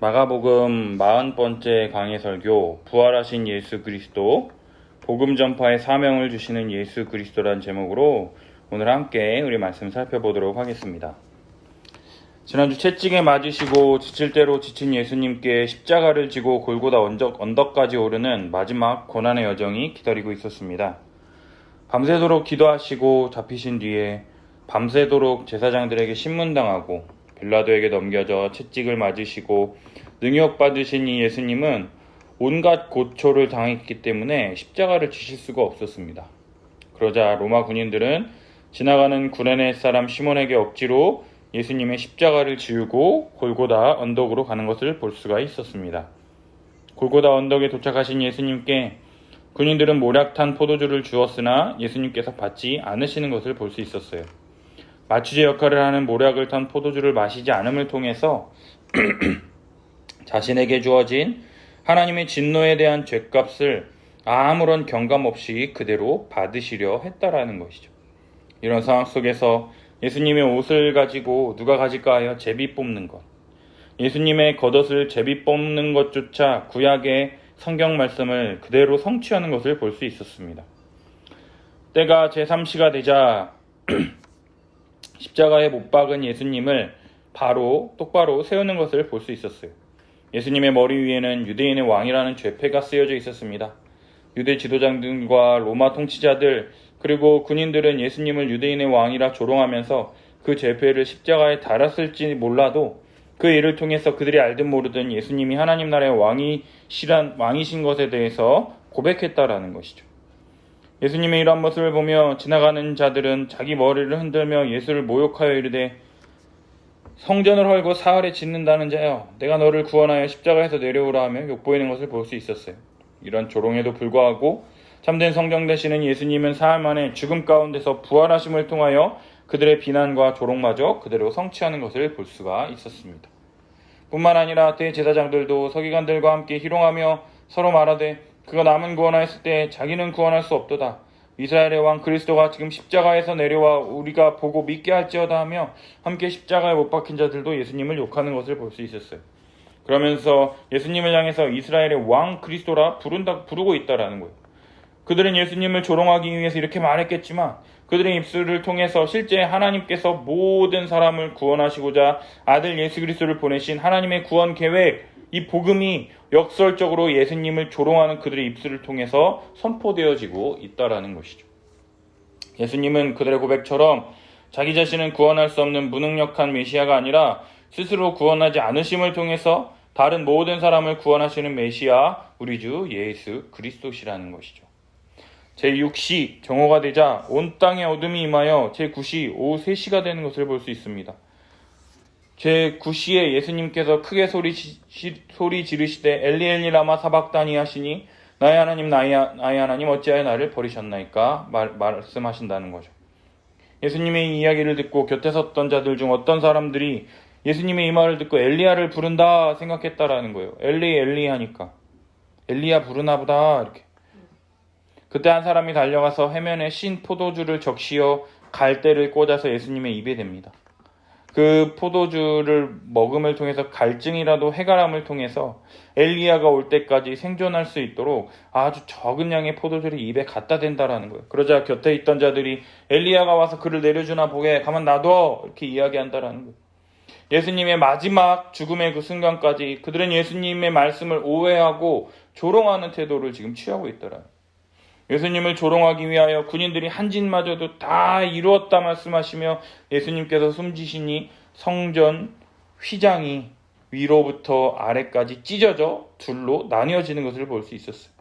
마가복음 40번째 강해 설교, 부활하신 예수 그리스도, 복음 전파의 사명을 주시는 예수 그리스도란 제목으로 오늘 함께 우리 말씀 살펴보도록 하겠습니다. 지난주 채찍에 맞으시고 지칠 대로 지친 예수님께 십자가를 지고 골고다 언덕까지 오르는 마지막 고난의 여정이 기다리고 있었습니다. 밤새도록 기도하시고 잡히신 뒤에 밤새도록 제사장들에게 신문당하고 빌라도에게 넘겨져 채찍을 맞으시고 능욕받으신 이 예수님은 온갖 고초를 당했기 때문에 십자가를 지실 수가 없었습니다. 그러자 로마 군인들은 지나가는 구레네 사람 시몬에게 억지로 예수님의 십자가를 지우고 골고다 언덕으로 가는 것을 볼 수가 있었습니다. 골고다 언덕에 도착하신 예수님께 군인들은 모략탄 포도주를 주었으나 예수님께서 받지 않으시는 것을 볼 수 있었어요. 마취제 역할을 하는 모략을 탄 포도주를 마시지 않음을 통해서 자신에게 주어진 하나님의 진노에 대한 죗값을 아무런 경감 없이 그대로 받으시려 했다라는 것이죠. 이런 상황 속에서 예수님의 옷을 가지고 누가 가질까 하여 제비 뽑는 것, 예수님의 겉옷을 제비 뽑는 것조차 구약의 성경 말씀을 그대로 성취하는 것을 볼 수 있었습니다. 때가 제3시가 되자 십자가에 못 박은 예수님을 똑바로 세우는 것을 볼 수 있었어요. 예수님의 머리 위에는 유대인의 왕이라는 죄패가 쓰여져 있었습니다. 유대 지도자들과 로마 통치자들 그리고 군인들은 예수님을 유대인의 왕이라 조롱하면서 그 죄패를 십자가에 달았을지 몰라도 그 일을 통해서 그들이 알든 모르든 예수님이 하나님 나라의 왕이신 것에 대해서 고백했다라는 것이죠. 예수님의 이러한 모습을 보며 지나가는 자들은 자기 머리를 흔들며 예수를 모욕하여 이르되 성전을 헐고 사흘에 짓는다는 자여, 내가 너를 구원하여 십자가에서 내려오라 하며 욕보이는 것을 볼 수 있었어요. 이런 조롱에도 불구하고 참된 성경 되시는 예수님은 사흘 만에 죽음 가운데서 부활하심을 통하여 그들의 비난과 조롱마저 그대로 성취하는 것을 볼 수가 있었습니다. 뿐만 아니라 대제사장들도 서기관들과 함께 희롱하며 서로 말하되 그가 남은 구원하였을 때 자기는 구원할 수 없도다. 이스라엘의 왕 그리스도가 지금 십자가에서 내려와 우리가 보고 믿게 할지어다 하며 함께 십자가에 못 박힌 자들도 예수님을 욕하는 것을 볼 수 있었어요. 그러면서 예수님을 향해서 이스라엘의 왕 그리스도라 부르고 있다라는 거예요. 그들은 예수님을 조롱하기 위해서 이렇게 말했겠지만 그들의 입술을 통해서 실제 하나님께서 모든 사람을 구원하시고자 아들 예수 그리스도를 보내신 하나님의 구원 계획, 이 복음이 역설적으로 예수님을 조롱하는 그들의 입술을 통해서 선포되어지고 있다라는 것이죠. 예수님은 그들의 고백처럼 자기 자신은 구원할 수 없는 무능력한 메시아가 아니라 스스로 구원하지 않으심을 통해서 다른 모든 사람을 구원하시는 메시아, 우리 주 예수 그리스도시라는 것이죠. 제6시 정오가 되자 온 땅에 어둠이 임하여 제9시 오후 3시가 되는 것을 볼 수 있습니다. 제9시에 예수님께서 크게 소리 지르시되 엘리 엘리 라마 사박다니 하시니 나의 하나님 나의 하나님 어찌하여 나를 버리셨나이까 말씀하신다는 거죠. 예수님의 이 이야기를 듣고 곁에 섰던 자들 중 어떤 사람들이 예수님의 이 말을 듣고 엘리야를 부른다 생각했다라는 거예요. 엘리 하니까 엘리야 부르나 보다 이렇게. 그때 한 사람이 달려가서 해면에 신 포도주를 적시어 갈대를 꽂아서 예수님의 입에 댑니다. 그 포도주를 먹음을 통해서 갈증이라도 해결함을 통해서 엘리야가 올 때까지 생존할 수 있도록 아주 적은 양의 포도주를 입에 갖다 댄다라는 거예요. 그러자 곁에 있던 자들이 엘리야가 와서 그를 내려주나 보게 가만 놔둬 이렇게 이야기한다라는 거예요. 예수님의 마지막 죽음의 그 순간까지 그들은 예수님의 말씀을 오해하고 조롱하는 태도를 지금 취하고 있더라. 예수님을 조롱하기 위하여 군인들이 한 짓마저도 다 이루었다 말씀하시며 예수님께서 숨지시니 성전 휘장이 위로부터 아래까지 찢어져 둘로 나뉘어지는 것을 볼 수 있었어요.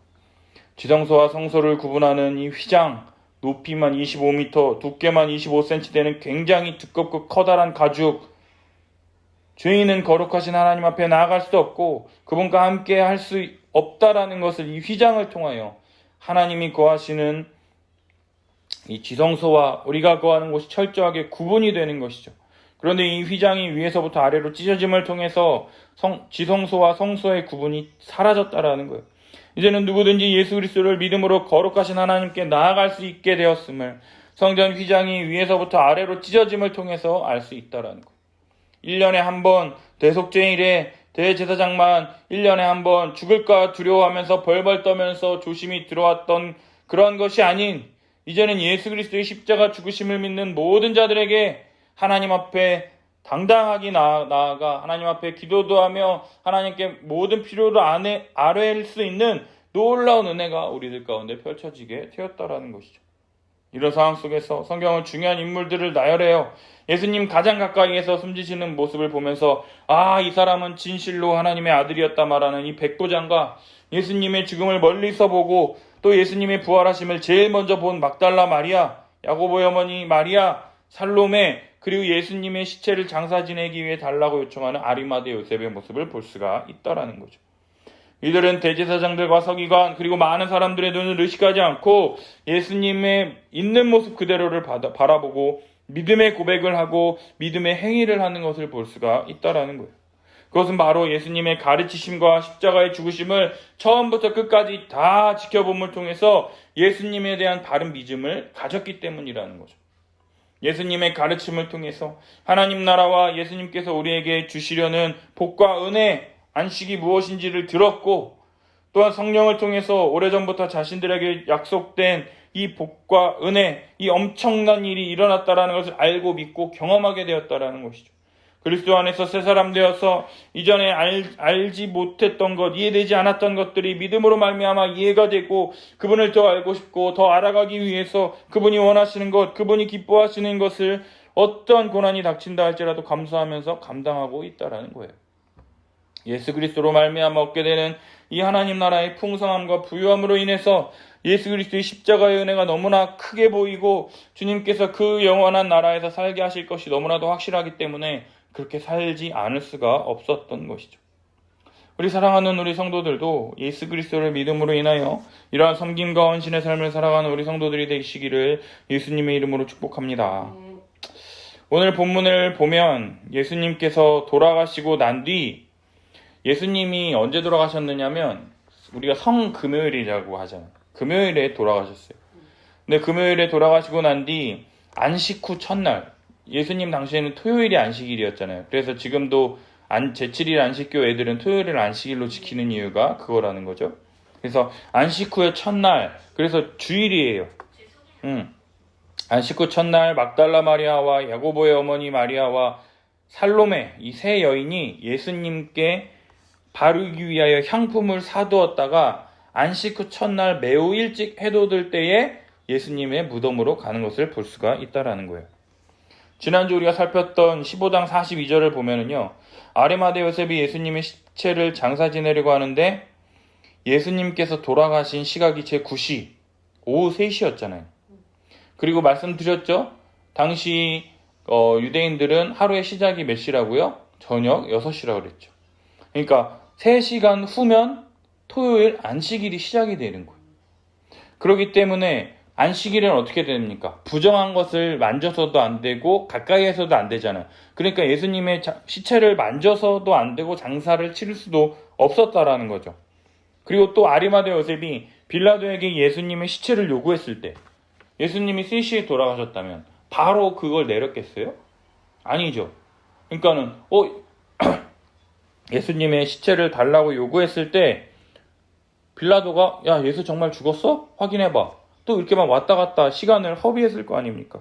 지성소와 성소를 구분하는 이 휘장, 높이만 25m, 두께만 25cm 되는 굉장히 두껍고 커다란 가죽, 죄인은 거룩하신 하나님 앞에 나아갈 수도 없고 그분과 함께 할 수 없다라는 것을 이 휘장을 통하여 하나님이 거하시는 이 지성소와 우리가 거하는 곳이 철저하게 구분이 되는 것이죠. 그런데 이 휘장이 위에서부터 아래로 찢어짐을 통해서 지성소와 성소의 구분이 사라졌다라는 거예요. 이제는 누구든지 예수 그리스도를 믿음으로 거룩하신 하나님께 나아갈 수 있게 되었음을 성전 휘장이 위에서부터 아래로 찢어짐을 통해서 알 수 있다라는 거예요. 1년에 한 번 대속죄일에 대제사장만 1년에 한 번 죽을까 두려워하면서 벌벌 떠면서 조심히 들어왔던 그런 것이 아닌 이제는 예수 그리스도의 십자가 죽으심을 믿는 모든 자들에게 하나님 앞에 당당하게 나아가 하나님 앞에 기도도 하며 하나님께 모든 필요를 아뢰일 수 있는 놀라운 은혜가 우리들 가운데 펼쳐지게 되었다라는 것이죠. 이런 상황 속에서 성경은 중요한 인물들을 나열해요. 예수님 가장 가까이에서 숨지시는 모습을 보면서 이 사람은 진실로 하나님의 아들이었다 말하는 이 백부장과 예수님의 죽음을 멀리서 보고 또 예수님의 부활하심을 제일 먼저 본 막달라 마리아, 야고보의 어머니 마리아, 살로메, 그리고 예수님의 시체를 장사 지내기 위해 달라고 요청하는 아리마대 요셉의 모습을 볼 수가 있다라는 거죠. 이들은 대제사장들과 서기관 그리고 많은 사람들의 눈을 의식하지 않고 예수님의 있는 모습 그대로를 바라보고 믿음의 고백을 하고 믿음의 행위를 하는 것을 볼 수가 있다라는 거예요. 그것은 바로 예수님의 가르치심과 십자가의 죽으심을 처음부터 끝까지 다 지켜봄을 통해서 예수님에 대한 바른 믿음을 가졌기 때문이라는 거죠. 예수님의 가르침을 통해서 하나님 나라와 예수님께서 우리에게 주시려는 복과 은혜, 안식이 무엇인지를 들었고 또한 성령을 통해서 오래전부터 자신들에게 약속된 이 복과 은혜, 이 엄청난 일이 일어났다라는 것을 알고 믿고 경험하게 되었다라는 것이죠. 그리스도 안에서 새 사람 되어서 이전에 알지 못했던 것, 이해되지 않았던 것들이 믿음으로 말미암아 이해가 되고 그분을 더 알고 싶고 더 알아가기 위해서 그분이 원하시는 것, 그분이 기뻐하시는 것을 어떤 고난이 닥친다 할지라도 감수하면서 감당하고 있다라는 거예요. 예수 그리스도로 말미암아 얻게 되는 이 하나님 나라의 풍성함과 부유함으로 인해서 예수 그리스도의 십자가의 은혜가 너무나 크게 보이고 주님께서 그 영원한 나라에서 살게 하실 것이 너무나도 확실하기 때문에 그렇게 살지 않을 수가 없었던 것이죠. 우리 사랑하는 우리 성도들도 예수 그리스도를 믿음으로 인하여 이러한 섬김과 헌신의 삶을 살아가는 우리 성도들이 되시기를 예수님의 이름으로 축복합니다. 오늘 본문을 보면 예수님께서 돌아가시고 난 뒤 예수님이 언제 돌아가셨느냐면 우리가 성금요일이라고 하잖아요. 금요일에 돌아가셨어요. 근데 금요일에 돌아가시고 난 뒤 안식 후 첫날, 예수님 당시에는 토요일이 안식일이었잖아요. 그래서 지금도 제7일 안식교 애들은 토요일을 안식일로 지키는 이유가 그거라는 거죠. 그래서 안식 후의 첫날, 그래서 주일이에요. 안식 후 첫날 막달라 마리아와 야고보의 어머니 마리아와 살로메, 이 세 여인이 예수님께 바르기 위하여 향품을 사두었다가 안식 후 첫날 매우 일찍 해돋을 때에 예수님의 무덤으로 가는 것을 볼 수가 있다라는 거예요. 지난주 우리가 살폈던 15장 42절을 보면은요, 아리마대 요셉이 예수님의 시체를 장사 지내려고 하는데 예수님께서 돌아가신 시각이 제9시, 오후 3시였잖아요. 그리고 말씀드렸죠? 당시 유대인들은 하루의 시작이 몇 시라고요? 저녁 6시라고 그랬죠. 그러니까 3시간 후면 토요일 안식일이 시작이 되는 거예요. 그렇기 때문에 안식일은 어떻게 됩니까? 부정한 것을 만져서도 안 되고 가까이에서도 안 되잖아요. 그러니까 예수님의 시체를 만져서도 안 되고 장사를 치를 수도 없었다라는 거죠. 그리고 또 아리마대 요셉이 빌라도에게 예수님의 시체를 요구했을 때 예수님이 3시에 돌아가셨다면 바로 그걸 내렸겠어요? 아니죠. 그러니까는 예수님의 시체를 달라고 요구했을 때 빌라도가 야 예수 정말 죽었어? 확인해봐. 또 이렇게 막 왔다 갔다 시간을 허비했을 거 아닙니까?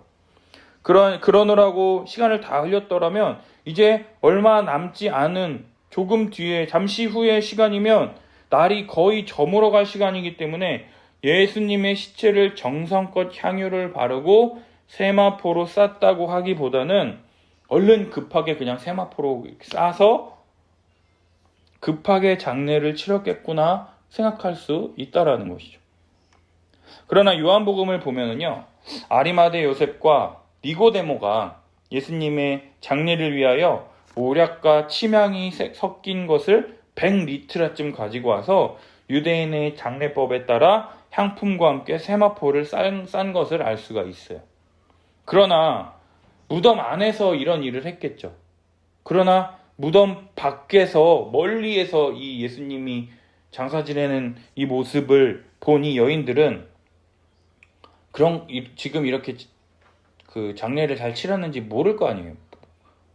그러느라고 시간을 다 흘렸더라면 이제 얼마 남지 않은 조금 뒤에 잠시 후의 시간이면 날이 거의 저물어 갈 시간이기 때문에 예수님의 시체를 정성껏 향유를 바르고 세마포로 쌌다고 하기보다는 얼른 급하게 그냥 세마포로 싸서 급하게 장례를 치렀겠구나 생각할 수 있다라는 것이죠. 그러나 요한복음을 보면은요, 아리마대 요셉과 니고데모가 예수님의 장례를 위하여 모략과 침향이 섞인 것을 100리트라쯤 가지고 와서 유대인의 장례법에 따라 향품과 함께 세마포를 싼 것을 알 수가 있어요. 그러나 무덤 안에서 이런 일을 했겠죠. 그러나 무덤 밖에서 멀리에서 이 예수님이 장사 지내는 이 모습을 본 이 여인들은 지금 이렇게 그 장례를 잘 치렀는지 모를 거 아니에요.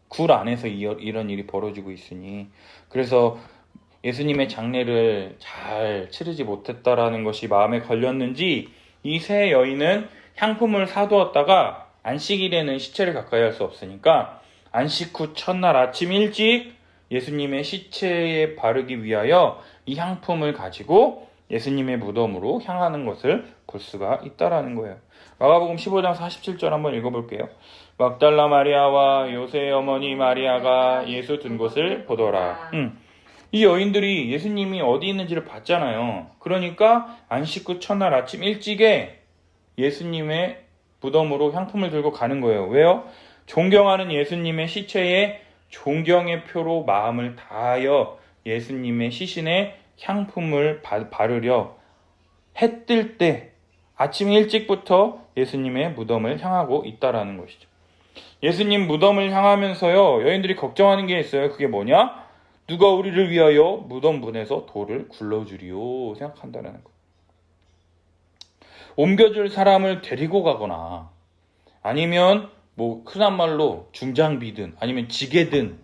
굴 안에서 이런 일이 벌어지고 있으니, 그래서 예수님의 장례를 잘 치르지 못했다라는 것이 마음에 걸렸는지 이 세 여인은 향품을 사두었다가 안식일에는 시체를 가까이 할 수 없으니까 안식 후 첫날 아침 일찍 예수님의 시체에 바르기 위하여 이 향품을 가지고 예수님의 무덤으로 향하는 것을 볼 수가 있다라는 거예요. 마가복음 15장 47절 한번 읽어볼게요. 막달라 마리아와 요새의 어머니 마리아가 예수 둔 곳을 보더라. 이 여인들이 예수님이 어디 있는지를 봤잖아요. 그러니까 안식 후 첫날 아침 일찍에 예수님의 무덤으로 향품을 들고 가는 거예요. 왜요? 존경하는 예수님의 시체에 존경의 표로 마음을 다하여 예수님의 시신에 향품을 바르려 해 뜰 때 아침 일찍부터 예수님의 무덤을 향하고 있다라는 것이죠. 예수님 무덤을 향하면서요, 여인들이 걱정하는 게 있어요. 그게 뭐냐? 누가 우리를 위하여 무덤 문에서 돌을 굴러주리요 생각한다는 거. 옮겨줄 사람을 데리고 가거나 아니면 뭐 흔한 말로 중장비든 아니면 지게든,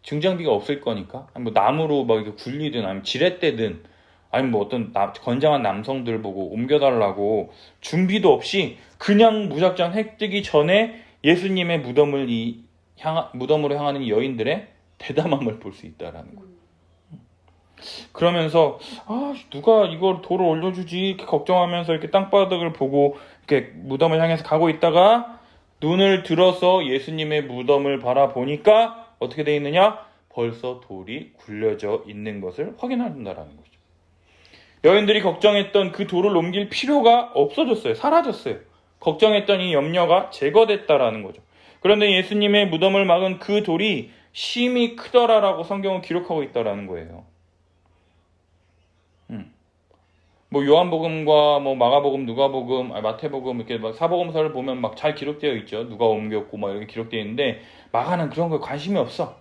중장비가 없을 거니까 뭐 나무로 막 이렇게 굴리든 아니면 지렛대든 아니면 뭐 어떤 건장한 남성들 보고 옮겨달라고 준비도 없이 그냥 무작정 해 뜨기 전에 예수님의 무덤으로 향하는 이 여인들의 대담함을 볼 수 있다라는 거예요. 그러면서 누가 이걸 돌을 올려주지 이렇게 걱정하면서 이렇게 땅바닥을 보고 이렇게 무덤을 향해서 가고 있다가 눈을 들어서 예수님의 무덤을 바라보니까 어떻게 돼 있느냐? 벌써 돌이 굴려져 있는 것을 확인한다라는 거죠. 여인들이 걱정했던 그 돌을 옮길 필요가 없어졌어요. 사라졌어요. 걱정했던 이 염려가 제거됐다라는 거죠. 그런데 예수님의 무덤을 막은 그 돌이 심히 크더라라고 성경은 기록하고 있다라는 거예요. 뭐 요한복음과 뭐 마가복음, 누가복음, 마태복음 이렇게 막 사복음서를 보면 막 잘 기록되어 있죠. 누가 옮겼고 막 이렇게 기록되어 있는데 마가는 그런 거에 관심이 없어.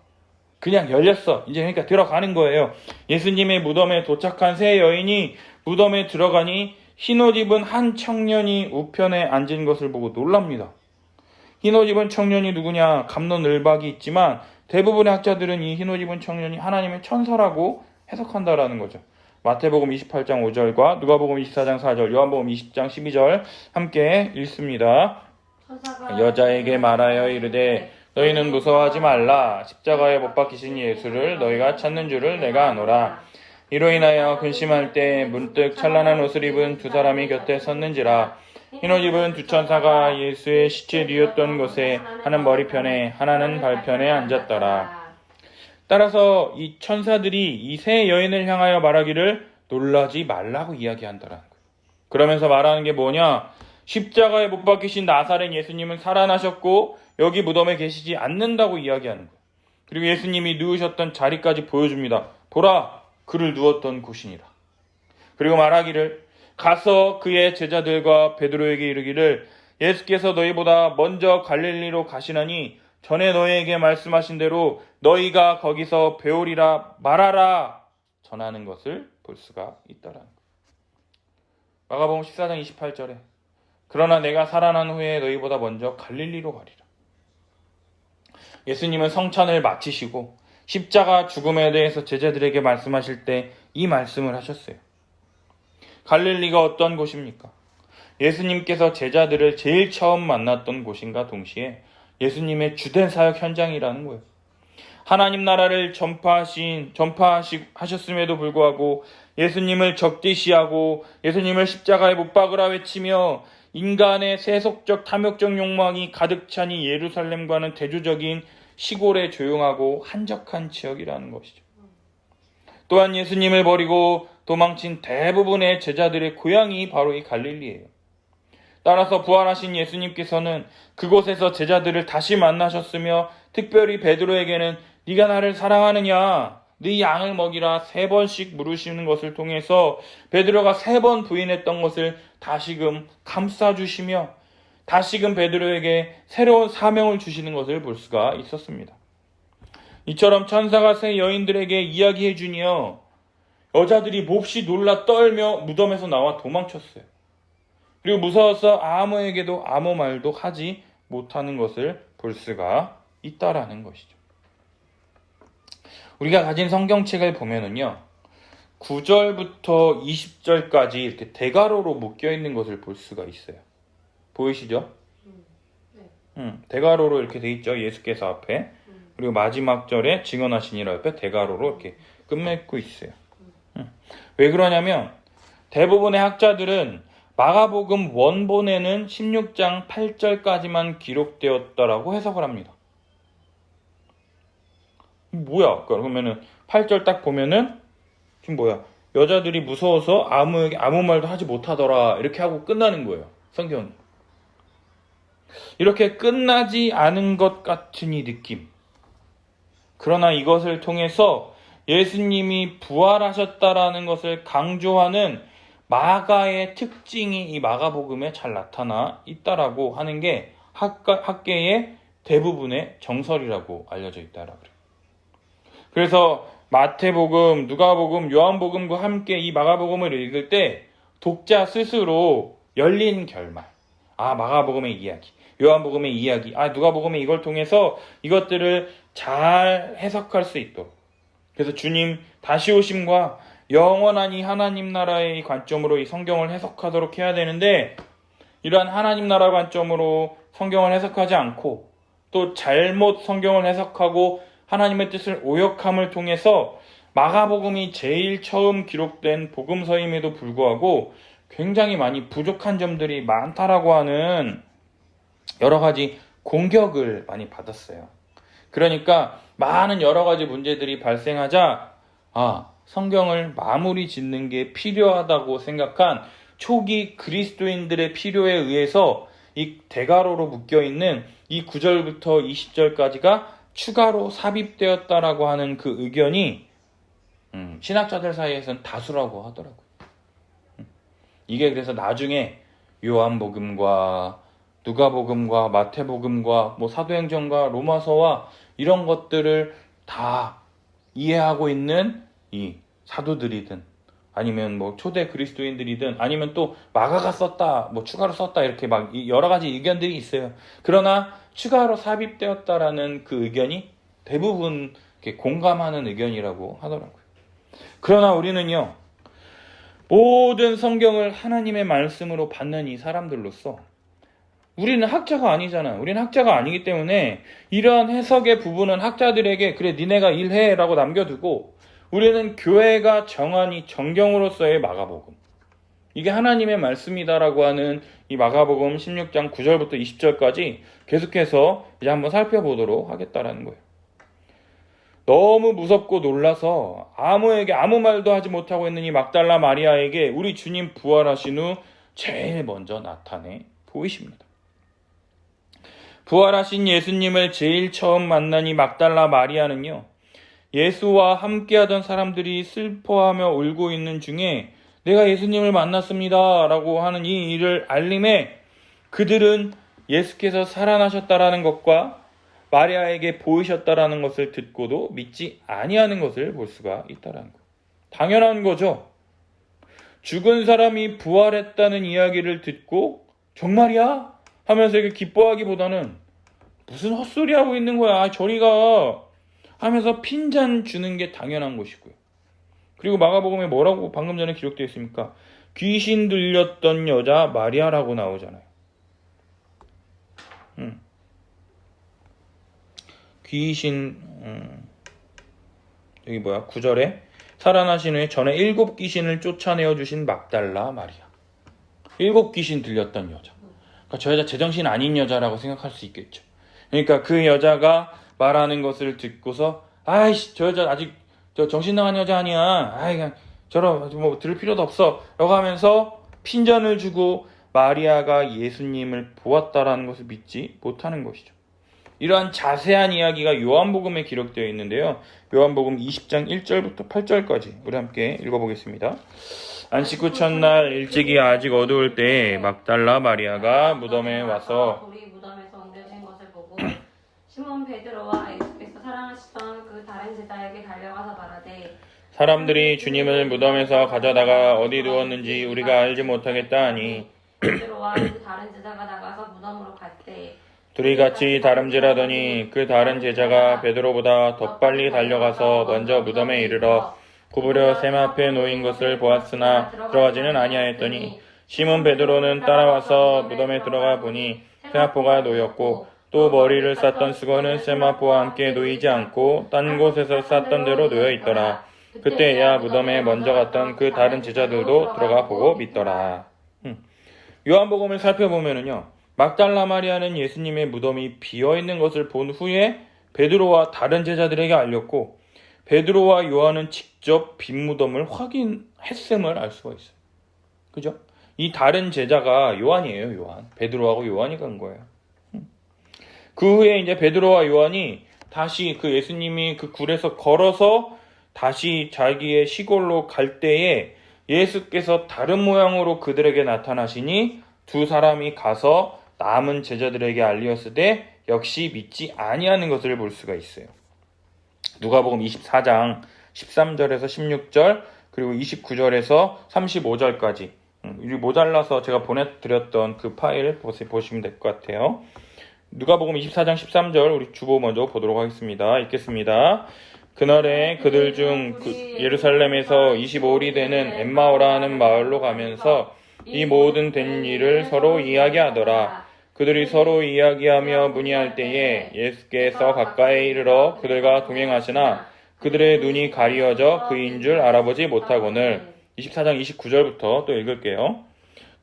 그냥 열렸어. 이제 그러니까 들어가는 거예요. 예수님의 무덤에 도착한 세 여인이 무덤에 들어가니 흰옷 입은 한 청년이 우편에 앉은 것을 보고 놀랍니다. 흰옷 입은 청년이 누구냐? 갑론을박이 있지만 대부분의 학자들은 이 흰옷 입은 청년이 하나님의 천사라고 해석한다라는 거죠. 마태복음 28장 5절과 누가복음 24장 4절, 요한복음 20장 12절 함께 읽습니다. 여자에게 말하여 이르되 너희는 무서워하지 말라. 십자가에 못 박히신 예수를 너희가 찾는 줄을 내가 아노라. 이로 인하여 근심할 때 문득 찬란한 옷을 입은 두 사람이 곁에 섰는지라. 흰옷 입은 두 천사가 예수의 시체 뉘었던 곳에 하나는 머리편에 하나는 발편에 앉았더라. 따라서 이 천사들이 이 세 여인을 향하여 말하기를 놀라지 말라고 이야기한다라는 거예요. 그러면서 말하는 게 뭐냐? 십자가에 못 박히신 나사렛 예수님은 살아나셨고 여기 무덤에 계시지 않는다고 이야기하는 거예요. 그리고 예수님이 누우셨던 자리까지 보여줍니다. 보라, 그를 누웠던 곳이니라. 그리고 말하기를 가서 그의 제자들과 베드로에게 이르기를 예수께서 너희보다 먼저 갈릴리로 가시나니 전에 너희에게 말씀하신 대로 너희가 거기서 배우리라 말하라 전하는 것을 볼 수가 있더라. 마가복음 14장 28절에 그러나 내가 살아난 후에 너희보다 먼저 갈릴리로 가리라. 예수님은 성찬을 마치시고 십자가 죽음에 대해서 제자들에게 말씀하실 때 이 말씀을 하셨어요. 갈릴리가 어떤 곳입니까? 예수님께서 제자들을 제일 처음 만났던 곳인가 동시에 예수님의 주된 사역 현장이라는 거예요. 하나님 나라를 전파하셨음에도 불구하고 예수님을 적대시하고 예수님을 십자가에 못 박으라 외치며 인간의 세속적 탐욕적 욕망이 가득 찬 이 예루살렘과는 대조적인 시골의 조용하고 한적한 지역이라는 것이죠. 또한 예수님을 버리고 도망친 대부분의 제자들의 고향이 바로 이 갈릴리예요. 따라서 부활하신 예수님께서는 그곳에서 제자들을 다시 만나셨으며 특별히 베드로에게는 네가 나를 사랑하느냐? 네 양을 먹이라 3번씩 물으시는 것을 통해서 베드로가 3번 부인했던 것을 다시금 감싸주시며 다시금 베드로에게 새로운 사명을 주시는 것을 볼 수가 있었습니다. 이처럼 천사가 세 여인들에게 이야기해 주니요. 여자들이 몹시 놀라 떨며 무덤에서 나와 도망쳤어요. 그리고 무서워서 아무에게도 아무 말도 하지 못하는 것을 볼 수가 있다라는 것이죠. 우리가 가진 성경책을 보면은요, 9절부터 20절까지 이렇게 대가로로 묶여 있는 것을 볼 수가 있어요. 보이시죠? 네. 대가로로 이렇게 돼 있죠. 예수께서 앞에. 그리고 마지막 절에 증언하시니라 옆에 대가로로 이렇게 끝맺고 있어요. 왜 그러냐면 대부분의 학자들은 마가복음 원본에는 16장 8절까지만 기록되었다라고 해석을 합니다. 뭐야? 그러면은 8절 딱 보면은 지금 뭐야? 여자들이 무서워서 아무 말도 하지 못하더라 이렇게 하고 끝나는 거예요. 성경이. 이렇게 끝나지 않은 것 같은 이 느낌. 그러나 이것을 통해서 예수님이 부활하셨다라는 것을 강조하는 마가의 특징이 이 마가복음에 잘 나타나 있다라고 하는 게 학계의 대부분의 정설이라고 알려져 있다라고 그래요. 그래서 마태복음, 누가복음, 요한복음과 함께 이 마가복음을 읽을 때 독자 스스로 열린 결말, 마가복음의 이야기, 요한복음의 이야기, 누가복음의 이걸 통해서 이것들을 잘 해석할 수 있도록, 그래서 주님 다시 오심과 영원한 이 하나님 나라의 관점으로 이 성경을 해석하도록 해야 되는데, 이러한 하나님 나라 관점으로 성경을 해석하지 않고 또 잘못 성경을 해석하고 하나님의 뜻을 오역함을 통해서 마가복음이 제일 처음 기록된 복음서임에도 불구하고 굉장히 많이 부족한 점들이 많다라고 하는 여러 가지 공격을 많이 받았어요. 그러니까 많은 여러 가지 문제들이 발생하자 성경을 마무리 짓는 게 필요하다고 생각한 초기 그리스도인들의 필요에 의해서 이 대가로로 묶여있는 이 9절부터 20절까지가 추가로 삽입되었다라고 하는 그 의견이 신학자들 사이에서는 다수라고 하더라고요. 이게 그래서 나중에 요한복음과 누가복음과 마태복음과 사도행전과 로마서와 이런 것들을 다 이해하고 있는 이 사도들이든 아니면 초대 그리스도인들이든 아니면 또 마가가 썼다, 추가로 썼다 이렇게 막 여러 가지 의견들이 있어요. 그러나 추가로 삽입되었다라는 그 의견이 대부분 이렇게 공감하는 의견이라고 하더라고요. 그러나 우리는요, 모든 성경을 하나님의 말씀으로 받는 이 사람들로서 우리는 학자가 아니잖아요. 우리는 학자가 아니기 때문에 이러한 해석의 부분은 학자들에게 그래 니네가 일해라고 남겨두고, 우리는 교회가 정한 이 정경으로서의 마가복음, 이게 하나님의 말씀이다라고 하는 이 마가복음 16장 9절부터 20절까지 계속해서 이제 한번 살펴보도록 하겠다라는 거예요. 너무 무섭고 놀라서 아무에게 아무 말도 하지 못하고 있는 이 막달라 마리아에게 우리 주님 부활하신 후 제일 먼저 나타내 보이십니다. 부활하신 예수님을 제일 처음 만난 이 막달라 마리아는요, 예수와 함께하던 사람들이 슬퍼하며 울고 있는 중에 내가 예수님을 만났습니다 라고 하는 이 일을 알림해 그들은 예수께서 살아나셨다라는 것과 마리아에게 보이셨다라는 것을 듣고도 믿지 아니하는 것을 볼 수가 있다라는 것. 당연한 거죠. 죽은 사람이 부활했다는 이야기를 듣고 정말이야? 하면서 이렇게 기뻐하기보다는 무슨 헛소리 하고 있는 거야, 저리 가 하면서 핀잔 주는 게 당연한 것이고요. 그리고 마가복음에 뭐라고 방금 전에 기록되어 있습니까? 귀신 들렸던 여자 마리아라고 나오잖아요. 귀신 여기 9절에 살아나신 후에 전에 7 귀신을 쫓아내어 주신 막달라 마리아. 7 귀신 들렸던 여자. 그러니까 저 여자 제정신 아닌 여자라고 생각할 수 있겠죠. 그러니까 그 여자가 말하는 것을 듣고서 아이씨 저 여자 아직 정신 나간 여자 아니야. 그냥 들을 필요도 없어 라고 하면서 핀잔을 주고 마리아가 예수님을 보았다라는 것을 믿지 못하는 것이죠. 이러한 자세한 이야기가 요한복음에 기록되어 있는데요. 요한복음 20장 1절부터 8절까지 우리 함께 읽어보겠습니다. 안식 후 첫날 일찍이 아직 어두울 때 막달라 마리아가 무덤에 와서 돌이 무덤에서 옮겨진 것을 보고 시몬 베드로와 예수께서 사랑하시던 그 다른 제자에게 달려가서 말하되 사람들이 주님을 무덤에서 가져다가 어디 두었는지 우리가 알지 못하겠다 하니 베드로와 그 다른 제자가 나가서 무덤으로 갔대 둘이 같이 다름질하더니 그 다른 제자가 베드로보다 더 빨리 달려가서 먼저 무덤에 이르러 구부려 셈 앞에 놓인 것을 보았으나 들어가지는 아니하였더니 시몬 베드로는 따라와서 무덤에 들어가 보니 세마포가 놓였고 또 머리를 쌌던 수건은 세마포와 함께 놓이지 않고 딴 곳에서 쌌던 대로 놓여 있더라. 그때야 무덤에 먼저 갔던 그 다른 제자들도 들어가 보고 믿더라. 요한복음을 살펴보면은요, 막달라 마리아는 예수님의 무덤이 비어있는 것을 본 후에 베드로와 다른 제자들에게 알렸고, 베드로와 요한은 직접 빈 무덤을 확인했음을 알 수가 있어요. 그죠? 이 다른 제자가 요한이에요, 요한. 베드로하고 요한이 간 거예요. 그 후에 이제 베드로와 요한이 다시 그 예수님이 그 굴에서 걸어서 다시 자기의 시골로 갈 때에 예수께서 다른 모양으로 그들에게 나타나시니 두 사람이 가서 남은 제자들에게 알리었으되 역시 믿지 아니하는 것을 볼 수가 있어요. 누가복음 24장 13절에서 16절 그리고 29절에서 35절까지 모자라서 제가 보내드렸던 그 파일 보시면 될 것 같아요. 누가복음 24장 13절 우리 주보 먼저 보도록 하겠습니다. 읽겠습니다. 그날에 그들 중 예루살렘에서 25일이 되는 엠마오라 하는 마을로 가면서 이 모든 된 일을 서로 이야기하더라. 그들이 서로 이야기하며 문의할 때에 예수께서 가까이 이르러 그들과 동행하시나 그들의 눈이 가리어져 그인 줄 알아보지 못하거늘. 24장 29절부터 또 읽을게요.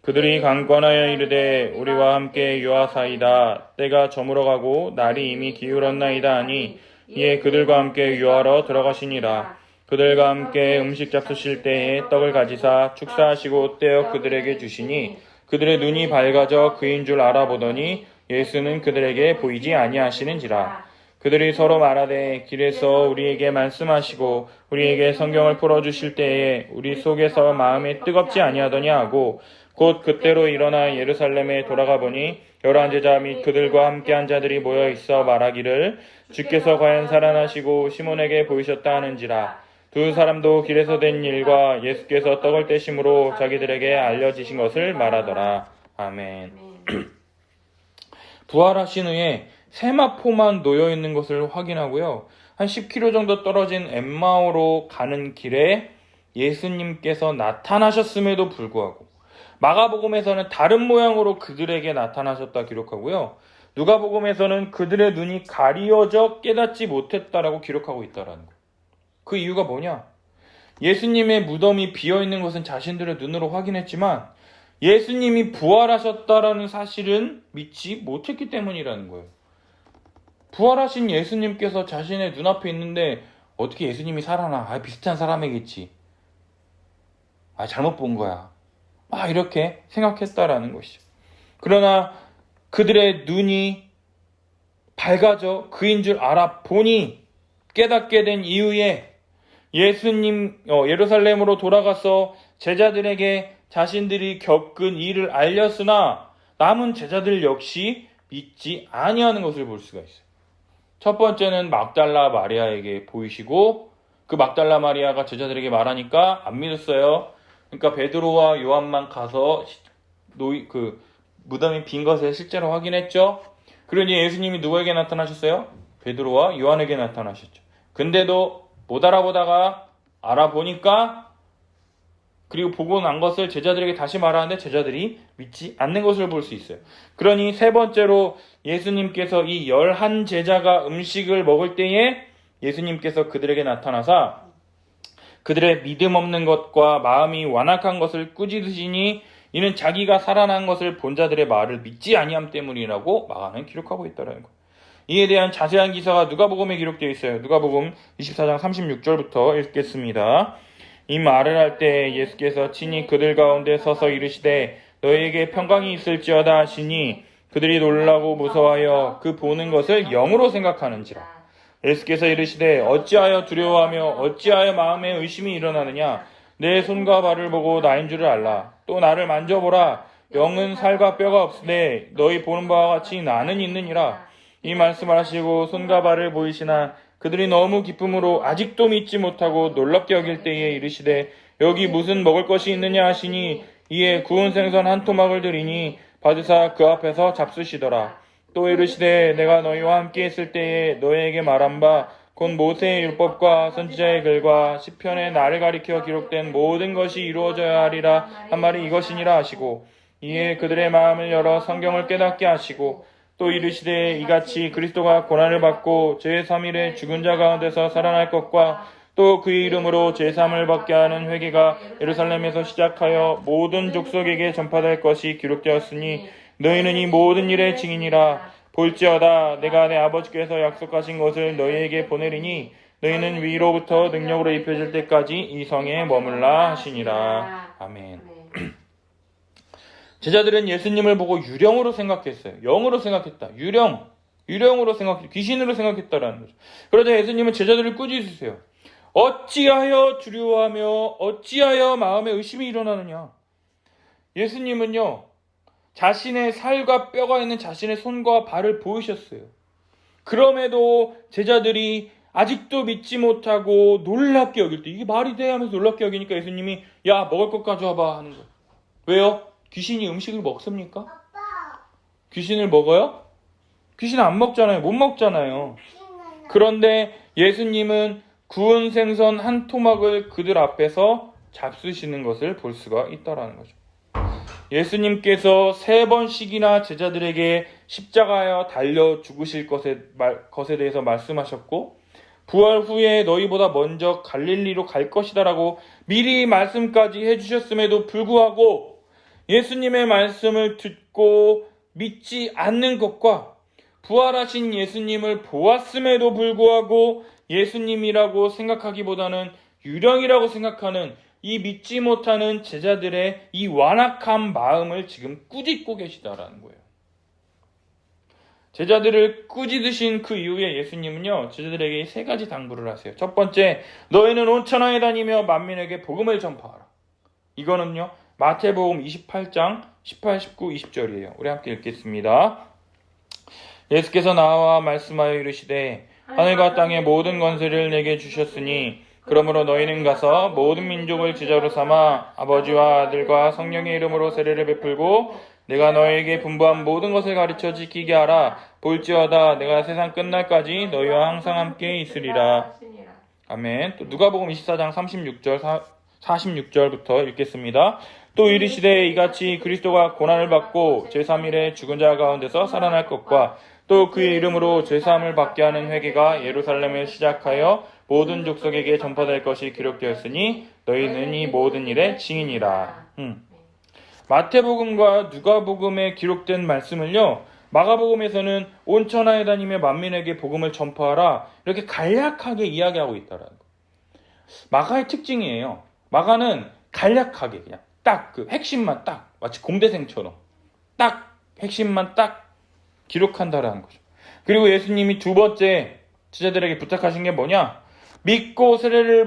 그들이 강권하여 이르되 우리와 함께 유하사이다. 때가 저물어가고 날이 이미 기울었나이다 하니 이에 그들과 함께 유하러 들어가시니라. 그들과 함께 음식 잡수실 때에 떡을 가지사 축사하시고 떼어 그들에게 주시니 그들의 눈이 밝아져 그인 줄 알아보더니 예수는 그들에게 보이지 아니하시는지라. 그들이 서로 말하되 길에서 우리에게 말씀하시고 우리에게 성경을 풀어주실 때에 우리 속에서 마음에 뜨겁지 아니하더냐 하고 곧 그때로 일어나 예루살렘에 돌아가 보니 11제자 및 그들과 함께한 자들이 모여 있어 말하기를 주께서 과연 살아나시고 시몬에게 보이셨다 하는지라. 두 사람도 길에서 된 일과 예수께서 떡을 떼심으로 자기들에게 알려지신 것을 말하더라. 아멘. 부활하신 후에 세마포만 놓여있는 것을 확인하고요. 한 10km 정도 떨어진 엠마오로 가는 길에 예수님께서 나타나셨음에도 불구하고 마가복음에서는 다른 모양으로 그들에게 나타나셨다 기록하고요. 누가복음에서는 그들의 눈이 가리어져 깨닫지 못했다라고 기록하고 있다라는 거예요. 그 이유가 뭐냐? 예수님의 무덤이 비어있는 것은 자신들의 눈으로 확인했지만 예수님이 부활하셨다라는 사실은 믿지 못했기 때문이라는 거예요. 부활하신 예수님께서 자신의 눈앞에 있는데 어떻게 예수님이 살아나? 비슷한 사람이겠지. 잘못 본 거야. 이렇게 생각했다라는 것이죠. 그러나 그들의 눈이 밝아져 그인 줄 알아보니 깨닫게 된 이후에 예수님 예루살렘으로 돌아가서 제자들에게 자신들이 겪은 일을 알렸으나 남은 제자들 역시 믿지 아니하는 것을 볼 수가 있어요. 첫 번째는 막달라 마리아에게 보이시고 그 막달라 마리아가 제자들에게 말하니까 안 믿었어요. 그러니까 베드로와 요한만 가서 그 무덤이 빈 것을 실제로 확인했죠. 그러니 예수님이 누구에게 나타나셨어요? 베드로와 요한에게 나타나셨죠. 근데도 못 알아보다가 알아보니까 그리고 보고 난 것을 제자들에게 다시 말하는데 제자들이 믿지 않는 것을 볼 수 있어요. 그러니 세 번째로 예수님께서 이 11제자가 음식을 먹을 때에 예수님께서 그들에게 나타나사 그들의 믿음 없는 것과 마음이 완악한 것을 꾸짖으시니 이는 자기가 살아난 것을 본 자들의 말을 믿지 아니함 때문이라고 마가는 기록하고 있다는 거예요. 이에 대한 자세한 기사가 누가복음에 기록되어 있어요. 누가복음 24장 36절부터 읽겠습니다. 이 말을 할 때 예수께서 친히 그들 가운데 서서 이르시되 너희에게 평강이 있을지어다 하시니 그들이 놀라고 무서워하여 그 보는 것을 영으로 생각하는지라. 예수께서 이르시되 어찌하여 두려워하며 어찌하여 마음에 의심이 일어나느냐. 내 손과 발을 보고 나인 줄을 알라. 또 나를 만져보라. 영은 살과 뼈가 없으되 너희 보는 바와 같이 나는 있느니라. 이 말씀을 하시고 손과 발을 보이시나 그들이 너무 기쁨으로 아직도 믿지 못하고 놀랍게 여길 때에 이르시되 여기 무슨 먹을 것이 있느냐 하시니 이에 구운 생선 한 토막을 드리니 받으사 그 앞에서 잡수시더라. 또 이르시되 내가 너희와 함께 있을 때에 너희에게 말한 바 곧 모세의 율법과 선지자의 글과 시편에 나를 가리켜 기록된 모든 것이 이루어져야 하리라 한 말이 이것이니라 하시고 이에 그들의 마음을 열어 성경을 깨닫게 하시고 또 이르시되 이같이 그리스도가 고난을 받고 제3일에 죽은 자 가운데서 살아날 것과 또 그의 이름으로 제3을 받게 하는 회개가 예루살렘에서 시작하여 모든 족속에게 전파될 것이 기록되었으니 너희는 이 모든 일의 증인이라. 볼지어다 내가 내 아버지께서 약속하신 것을 너희에게 보내리니 너희는 위로부터 능력으로 입혀질 때까지 이 성에 머물라 하시니라. 아멘. 제자들은 예수님을 보고 유령으로 생각했어요. 영으로 생각했다. 유령으로 생각했다. 귀신으로 생각했다라는 거죠. 그러자 예수님은 제자들을 꾸짖으세요. 어찌하여 두려워하며 어찌하여 마음에 의심이 일어나느냐. 예수님은요, 자신의 살과 뼈가 있는 자신의 손과 발을 보이셨어요. 그럼에도 제자들이 아직도 믿지 못하고 놀랍게 여길 때, 이게 말이 돼 하면서 놀랍게 여기니까 예수님이 야, 먹을 것 가져와봐 하는 거예요. 왜요? 귀신이 음식을 먹습니까? 귀신을 먹어요? 귀신 안 먹잖아요. 못 먹잖아요. 그런데 예수님은 구운 생선 한 토막을 그들 앞에서 잡수시는 것을 볼 수가 있다라는 거죠. 예수님께서 3번씩이나 제자들에게 십자가에 달려 죽으실 것에 대해서 말씀하셨고 부활 후에 너희보다 먼저 갈릴리로 갈 것이다라고 미리 말씀까지 해주셨음에도 불구하고 예수님의 말씀을 듣고 믿지 않는 것과 부활하신 예수님을 보았음에도 불구하고 예수님이라고 생각하기보다는 유령이라고 생각하는 이 믿지 못하는 제자들의 이 완악한 마음을 지금 꾸짖고 계시다라는 거예요. 제자들을 꾸짖으신 그 이후에 예수님은요, 제자들에게 3가지 당부를 하세요. 첫 번째, 너희는 온 천하에 다니며 만민에게 복음을 전파하라. 이거는요, 마태복음 28장 18, 19, 20절이에요. 우리 함께 읽겠습니다. 예수께서 나와 말씀하여 이르시되 하늘과 땅의 모든 권세를 내게 주셨으니 그러므로 너희는 가서 모든 민족을 제자로 삼아 아버지와 아들과 성령의 이름으로 세례를 베풀고 내가 너희에게 분부한 모든 것을 가르쳐 지키게 하라. 볼지어다 내가 세상 끝날까지 너희와 항상 함께 있으리라. 아멘. 또 누가복음 24장 46절부터 읽겠습니다. 또 이르시되 이같이 그리스도가 고난을 받고 제3일에 죽은 자 가운데서 살아날 것과 또 그의 이름으로 죄사함을 받게 하는 회개가 예루살렘을 시작하여 모든 족속에게 전파될 것이 기록되었으니 너희는 이 모든 일의 증인이라. 마태복음과 누가복음에 기록된 말씀을요, 마가복음에서는 온 천하에 다니며 만민에게 복음을 전파하라 이렇게 간략하게 이야기하고 있다라는 거. 마가의 특징이에요. 마가는 간략하게 그냥 딱 그 핵심만 딱 마치 공대생처럼 딱 핵심만 딱 기록한다라는 거죠. 그리고 예수님이 2번째 제자들에게 부탁하신 게 뭐냐? 믿고 세례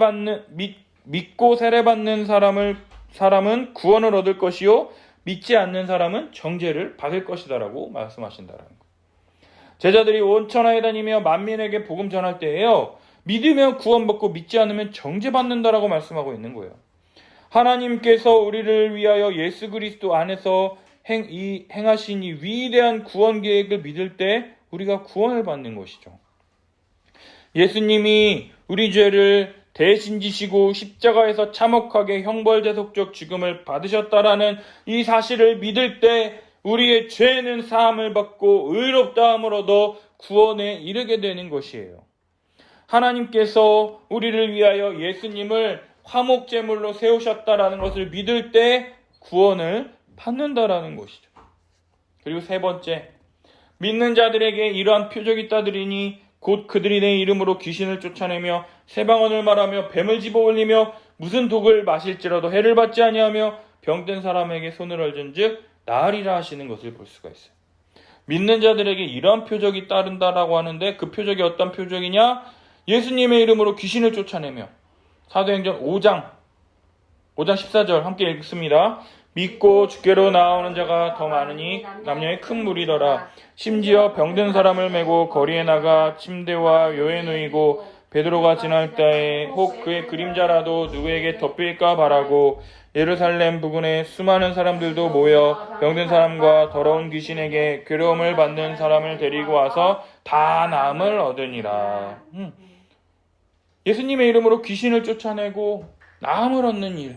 받는 사람은 구원을 얻을 것이요 믿지 않는 사람은 정죄를 받을 것이다라고 말씀하신다라는 거. 제자들이 온 천하에 다니며 만민에게 복음 전할 때에요, 믿으면 구원받고 믿지 않으면 정죄받는다라고 말씀하고 있는 거예요. 하나님께서 우리를 위하여 예수 그리스도 안에서 행하신 이 위대한 구원 계획을 믿을 때 우리가 구원을 받는 것이죠. 예수님이 우리 죄를 대신 지시고 십자가에서 참혹하게 형벌대속적 죽음을 받으셨다라는 이 사실을 믿을 때 우리의 죄는 사함을 받고 의롭다함을 얻어 구원에 이르게 되는 것이에요. 하나님께서 우리를 위하여 예수님을 화목제물로 세우셨다라는 것을 믿을 때 구원을 받는다라는 것이죠. 그리고 3번째, 믿는 자들에게 이러한 표적이 따르리니 곧 그들이 내 이름으로 귀신을 쫓아내며 새방언을 말하며 뱀을 집어올리며 무슨 독을 마실지라도 해를 받지 아니하며 병든 사람에게 손을 얹은즉 나으리라 하시는 것을 볼 수가 있어요. 믿는 자들에게 이러한 표적이 따른다라고 하는데 그 표적이 어떤 표적이냐? 예수님의 이름으로 귀신을 쫓아내며 사도행전 5장 14절 함께 읽습니다. 믿고 주께로 나오는 자가 더 많으니 남녀의 큰 무리더라. 심지어 병든 사람을 메고 거리에 나가 침대와 묘에 누이고 베드로가 지날 때에 혹 그의 그림자라도 누구에게 덮일까 바라고 예루살렘 부근에 수많은 사람들도 모여 병든 사람과 더러운 귀신에게 괴로움을 받는 사람을 데리고 와서 다 나음을 얻으니라. 예수님의 이름으로 귀신을 쫓아내고 나음을 얻는 일.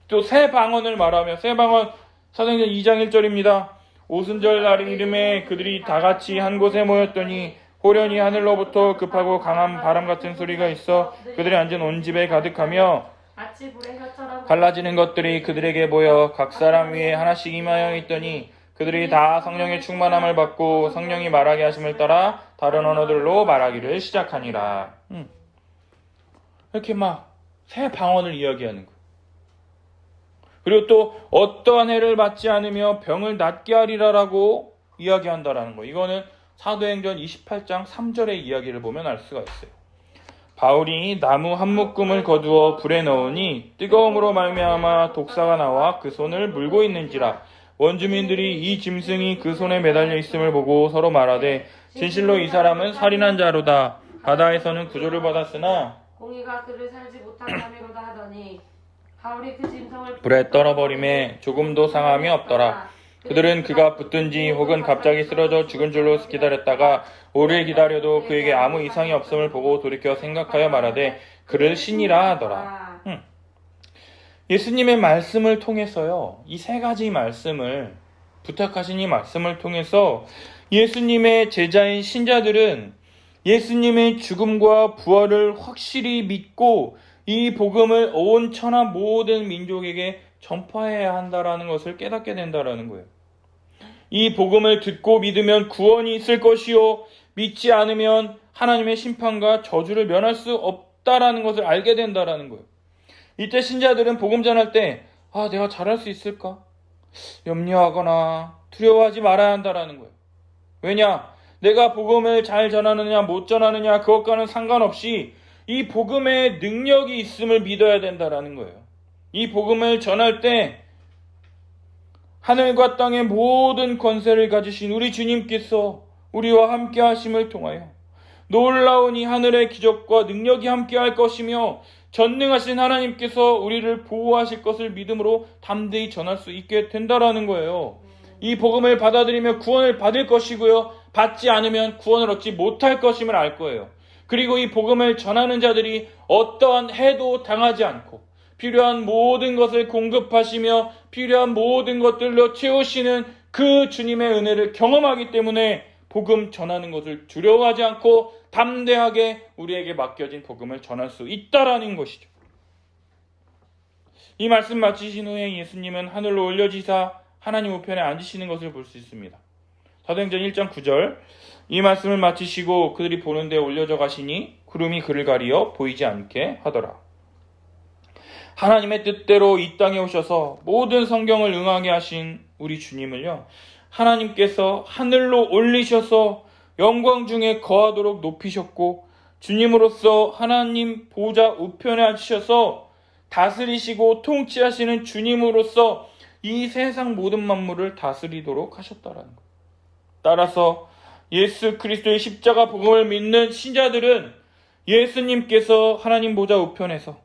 또 새 방언을 말하며, 새 방언 사도행전 2장 1절입니다. 오순절 날 이름에 그들이 다 같이 한 곳에 모였더니 호련히 하늘로부터 급하고 강한 바람 같은 소리가 있어 그들이 앉은 온 집에 가득하며 갈라지는 것들이 그들에게 보여 각 사람 위에 하나씩 임하여 있더니 그들이 다 성령의 충만함을 받고 성령이 말하게 하심을 따라 다른 언어들로 말하기를 시작하니라. 이렇게 막 새 방언을 이야기하는 거예요. 그리고 또 어떠한 해를 받지 않으며 병을 낫게 하리라라고 이야기한다라는 거예요. 이거는 사도행전 28장 3절의 이야기를 보면 알 수가 있어요. 바울이 나무 한 묶음을 거두어 불에 넣으니 뜨거움으로 말미암아 독사가 나와 그 손을 물고 있는지라. 원주민들이 이 짐승이 그 손에 매달려 있음을 보고 서로 말하되 진실로 이 사람은 살인한 자로다. 바다에서는 구조를 받았으나 공의가 그를 살지 못하게 함이로다 하더니 바울이 그 짐승을 불에 떨어버림에 조금도 상함이 없더라. 그들은 그가 붙든지 혹은 갑자기 쓰러져 죽은 줄로 기다렸다가 오래 기다려도 그에게 아무 이상이 없음을 보고 돌이켜 생각하여 말하되 그를 신이라 하더라. 예수님의 말씀을 통해서요, 이 세 가지 말씀을 부탁하신 이 말씀을 통해서 예수님의 제자인 신자들은 예수님의 죽음과 부활을 확실히 믿고 이 복음을 온 천하 모든 민족에게 전파해야 한다라는 것을 깨닫게 된다라는 거예요. 이 복음을 듣고 믿으면 구원이 있을 것이요, 믿지 않으면 하나님의 심판과 저주를 면할 수 없다라는 것을 알게 된다라는 거예요. 이때 신자들은 복음 전할 때 내가 잘할 수 있을까? 염려하거나 두려워하지 말아야 한다라는 거예요. 왜냐? 내가 복음을 잘 전하느냐 못 전하느냐 그것과는 상관없이 이 복음의 능력이 있음을 믿어야 된다라는 거예요. 이 복음을 전할 때 하늘과 땅의 모든 권세를 가지신 우리 주님께서 우리와 함께 하심을 통하여 놀라운 이 하늘의 기적과 능력이 함께 할 것이며 전능하신 하나님께서 우리를 보호하실 것을 믿음으로 담대히 전할 수 있게 된다라는 거예요. 이 복음을 받아들이며 구원을 받을 것이고요, 받지 않으면 구원을 얻지 못할 것임을 알 거예요. 그리고 이 복음을 전하는 자들이 어떠한 해도 당하지 않고 필요한 모든 것을 공급하시며 필요한 모든 것들로 채우시는 그 주님의 은혜를 경험하기 때문에 복음 전하는 것을 두려워하지 않고 담대하게 우리에게 맡겨진 복음을 전할 수 있다라는 것이죠. 이 말씀 마치신 후에 예수님은 하늘로 올려지사 하나님 우편에 앉으시는 것을 볼 수 있습니다. 사도행전 1장 9절, 이 말씀을 마치시고 그들이 보는 데 올려져 가시니 구름이 그를 가리어 보이지 않게 하더라. 하나님의 뜻대로 이 땅에 오셔서 모든 성경을 응하게 하신 우리 주님을요, 하나님께서 하늘로 올리셔서 영광 중에 거하도록 높이셨고 주님으로서 하나님 보좌 우편에 앉으셔서 다스리시고 통치하시는 주님으로서 이 세상 모든 만물을 다스리도록 하셨다라는 것. 따라서 예수 그리스도의 십자가 복음을 믿는 신자들은 예수님께서 하나님 보좌 우편에서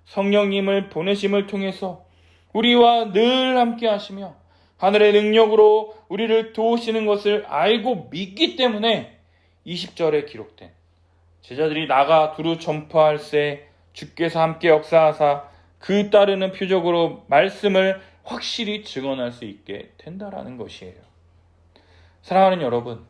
성령님을 보내심을 통해서 우리와 늘 함께 하시며 하늘의 능력으로 우리를 도우시는 것을 알고 믿기 때문에 20절에 기록된 제자들이 나가 두루 전파할세 주께서 함께 역사하사 그 따르는 표적으로 말씀을 확실히 증언할 수 있게 된다라는 것이에요. 사랑하는 여러분,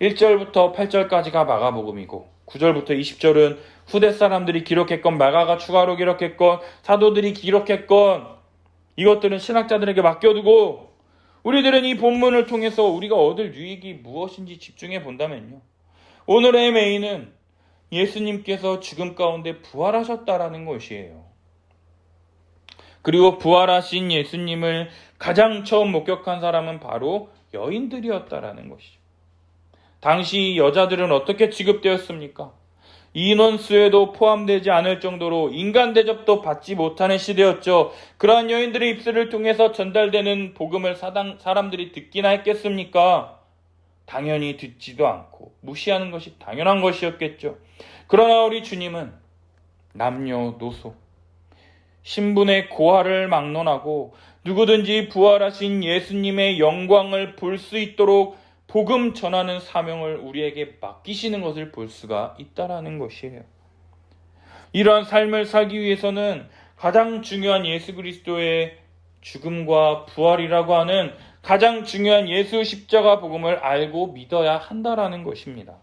1절부터 8절까지가 마가복음이고 9절부터 20절은 후대 사람들이 기록했건 마가가 추가로 기록했건 사도들이 기록했건 이것들은 신학자들에게 맡겨두고 우리들은 이 본문을 통해서 우리가 얻을 유익이 무엇인지 집중해 본다면요, 오늘의 메인은 예수님께서 죽음 가운데 부활하셨다라는 것이에요. 그리고 부활하신 예수님을 가장 처음 목격한 사람은 바로 여인들이었다라는 것이죠. 당시 여자들은 어떻게 취급되었습니까? 인원수에도 포함되지 않을 정도로 인간 대접도 받지 못하는 시대였죠. 그러한 여인들의 입술을 통해서 전달되는 복음을 사람들이 듣기나 했겠습니까? 당연히 듣지도 않고 무시하는 것이 당연한 것이었겠죠. 그러나 우리 주님은 남녀노소, 신분의 고하를 막론하고 누구든지 부활하신 예수님의 영광을 볼 수 있도록 복음 전하는 사명을 우리에게 맡기시는 것을 볼 수가 있다라는 것이에요. 이러한 삶을 살기 위해서는 가장 중요한 예수 그리스도의 죽음과 부활이라고 하는 가장 중요한 예수 십자가 복음을 알고 믿어야 한다라는 것입니다.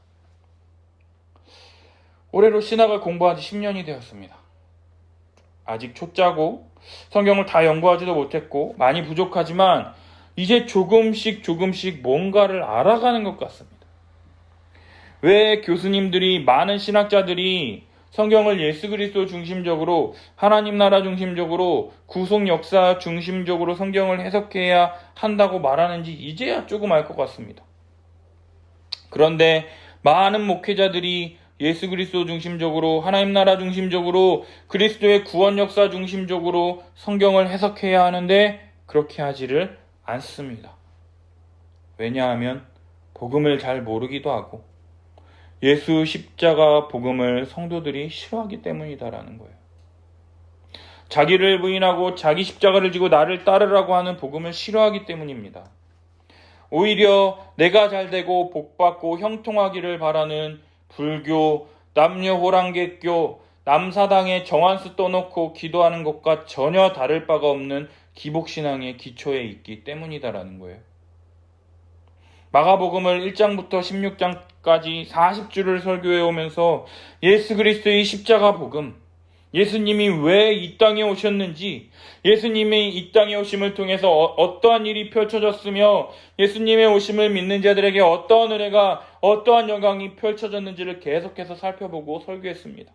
올해로 신학을 공부한 지 10년이 되었습니다. 아직 초짜고 성경을 다 연구하지도 못했고 많이 부족하지만 이제 조금씩 뭔가를 알아가는 것 같습니다. 왜 교수님들이, 많은 신학자들이 성경을 예수 그리스도 중심적으로, 하나님 나라 중심적으로, 구속 역사 중심적으로 성경을 해석해야 한다고 말하는지 이제야 조금 알 것 같습니다. 그런데 많은 목회자들이 예수 그리스도 중심적으로, 하나님 나라 중심적으로, 그리스도의 구원 역사 중심적으로 성경을 해석해야 하는데 그렇게 하지를 않습니다. 왜냐하면 복음을 잘 모르기도 하고 예수 십자가 복음을 성도들이 싫어하기 때문이다라는 거예요. 자기를 부인하고 자기 십자가를 지고 나를 따르라고 하는 복음을 싫어하기 때문입니다. 오히려 내가 잘되고 복받고 형통하기를 바라는 불교, 남녀호랑객교, 남사당의 정한수 떠놓고 기도하는 것과 전혀 다를 바가 없는 기복신앙의 기초에 있기 때문이다라는 거예요. 마가복음을 1장부터 16장까지 40주를 설교해 오면서 예수 그리스도의 십자가 복음, 예수님이 왜 이 땅에 오셨는지, 예수님이 이 땅에 오심을 통해서 어떠한 일이 펼쳐졌으며 예수님의 오심을 믿는 자들에게 어떠한 은혜가, 어떠한 영광이 펼쳐졌는지를 계속해서 살펴보고 설교했습니다.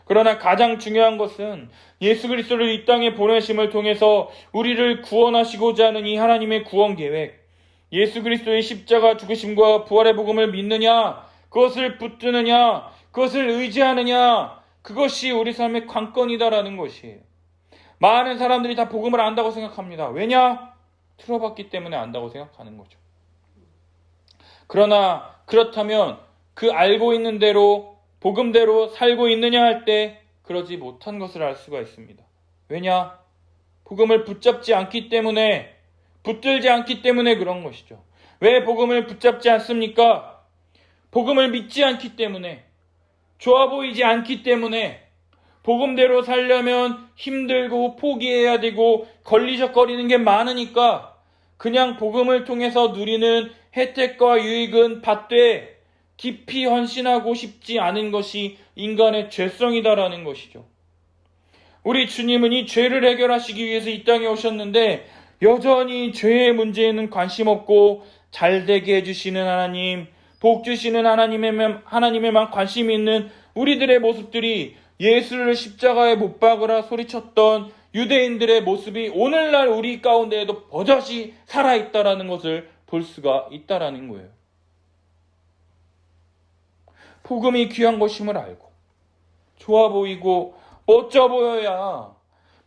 그러나 가장 중요한 것은 예수 그리스도를 이 땅에 보내심을 통해서 우리를 구원하시고자 하는 이 하나님의 구원 계획, 예수 그리스도의 십자가 죽으심과 부활의 복음을 믿느냐, 그것을 붙드느냐, 그것을 의지하느냐, 그것이 우리 삶의 관건이다라는 것이에요. 많은 사람들이 다 복음을 안다고 생각합니다. 왜냐? 들어봤기 때문에 안다고 생각하는 거죠. 그러나 그렇다면 그 알고 있는 대로, 복음대로 살고 있느냐 할 때 그러지 못한 것을 알 수가 있습니다. 왜냐? 복음을 붙잡지 않기 때문에, 붙들지 않기 때문에 그런 것이죠. 왜 복음을 붙잡지 않습니까? 복음을 믿지 않기 때문에, 좋아 보이지 않기 때문에, 복음대로 살려면 힘들고 포기해야 되고 걸리적거리는 게 많으니까 그냥 복음을 통해서 누리는 혜택과 유익은 받되 깊이 헌신하고 싶지 않은 것이 인간의 죄성이다라는 것이죠. 우리 주님은 이 죄를 해결하시기 위해서 이 땅에 오셨는데 여전히 죄의 문제에는 관심 없고 잘되게 해주시는 하나님, 복 주시는 하나님에만 관심이 있는 우리들의 모습들이 예수를 십자가에 못 박으라 소리쳤던 유대인들의 모습이 오늘날 우리 가운데에도 버젓이 살아있다라는 것을 볼 수가 있다라는 거예요. 복음이 귀한 것임을 알고 좋아 보이고 멋져 보여야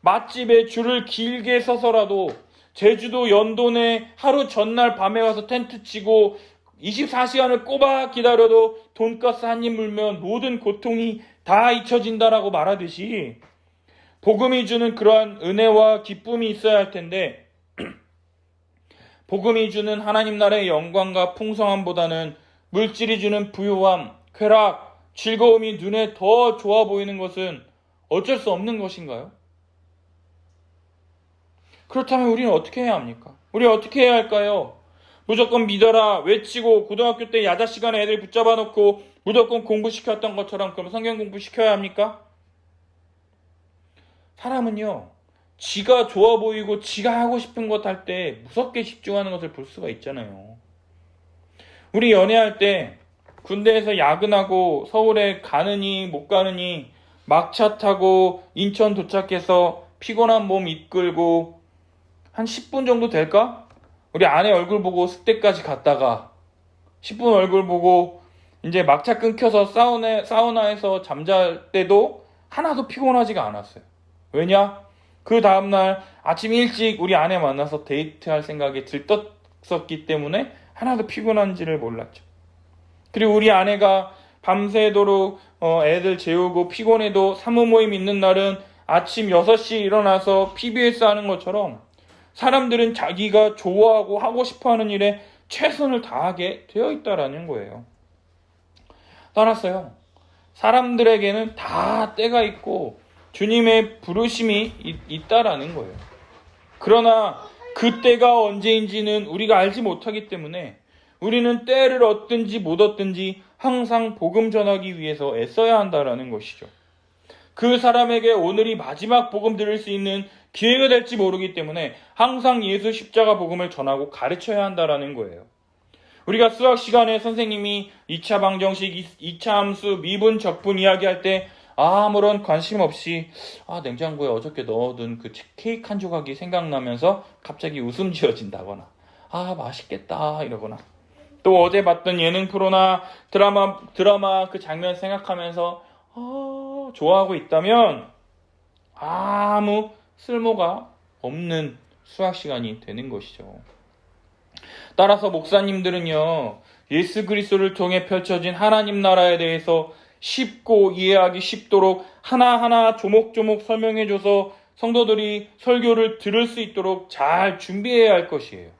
맛집에 줄을 길게 서서라도 제주도 연돈에 하루 전날 밤에 와서 텐트 치고 24시간을 꼬박 기다려도 돈가스 한 입 물면 모든 고통이 다 잊혀진다라고 말하듯이 복음이 주는 그러한 은혜와 기쁨이 있어야 할 텐데 복음이 주는 하나님 나라의 영광과 풍성함보다는 물질이 주는 부유함, 쾌락, 즐거움이 눈에 더 좋아 보이는 것은 어쩔 수 없는 것인가요? 그렇다면 우리는 어떻게 해야 합니까? 우리 어떻게 해야 할까요? 무조건 믿어라 외치고 고등학교 때 야자 시간에 애들 붙잡아 놓고 무조건 공부시켰던 것처럼 그럼 성경 공부시켜야 합니까? 사람은요, 지가 좋아 보이고 지가 하고 싶은 것 할 때 무섭게 집중하는 것을 볼 수가 있잖아요. 우리 연애할 때 군대에서 야근하고 서울에 가느니 못 가느니 막차 타고 인천 도착해서 피곤한 몸 이끌고 한 10분 정도 될까? 우리 아내 얼굴 보고 습대까지 갔다가 10분 얼굴 보고 이제 막차 끊겨서 사우나에서 잠잘 때도 하나도 피곤하지가 않았어요. 왜냐? 그 다음날 아침 일찍 우리 아내 만나서 데이트할 생각이 들떴었기 때문에 하나도 피곤한지를 몰랐죠. 그리고 우리 아내가 밤새도록 애들 재우고 피곤해도 사무 모임 있는 날은 아침 6시에 일어나서 PBS 하는 것처럼 사람들은 자기가 좋아하고 하고 싶어하는 일에 최선을 다하게 되어 있다라는 거예요. 따라서요, 사람들에게는 다 때가 있고 주님의 부르심이 있다라는 거예요. 그러나 그 때가 언제인지는 우리가 알지 못하기 때문에 우리는 때를 얻든지 못 얻든지 항상 복음 전하기 위해서 애써야 한다라는 것이죠. 그 사람에게 오늘이 마지막 복음 들을 수 있는 기회가 될지 모르기 때문에 항상 예수 십자가 복음을 전하고 가르쳐야 한다라는 거예요. 우리가 수학 시간에 선생님이 2차 방정식, 2차 함수, 미분, 적분 이야기할 때 아무런 관심 없이 냉장고에 어저께 넣어둔 그 케이크 한 조각이 생각나면서 갑자기 웃음 지어진다거나 맛있겠다 이러거나 또 어제 봤던 예능 프로나 드라마 그 장면 생각하면서 좋아하고 있다면 아무 쓸모가 없는 수학 시간이 되는 것이죠. 따라서 목사님들은요, 예수 그리스도를 통해 펼쳐진 하나님 나라에 대해서 쉽고 이해하기 쉽도록 하나하나 조목조목 설명해줘서 성도들이 설교를 들을 수 있도록 잘 준비해야 할 것이에요.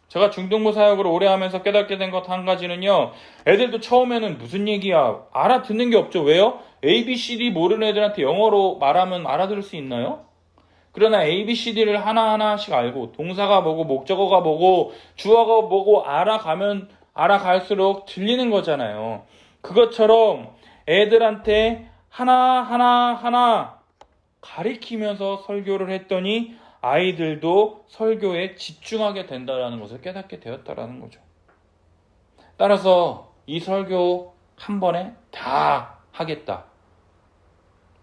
제가 중등부 사역을 오래 하면서 깨닫게 된 것 한 가지는요, 애들도 처음에는 무슨 얘기야 알아듣는 게 없죠. 왜요? ABCD 모르는 애들한테 영어로 말하면 알아들을 수 있나요? 그러나 ABCD를 하나하나씩 알고 동사가 뭐고 목적어가 뭐고 주어가 뭐고 알아가면 알아갈수록 들리는 거잖아요. 그것처럼 애들한테 하나하나 가리키면서 설교를 했더니 아이들도 설교에 집중하게 된다는 것을 깨닫게 되었다는 거죠. 따라서 이 설교 한 번에 다 하겠다.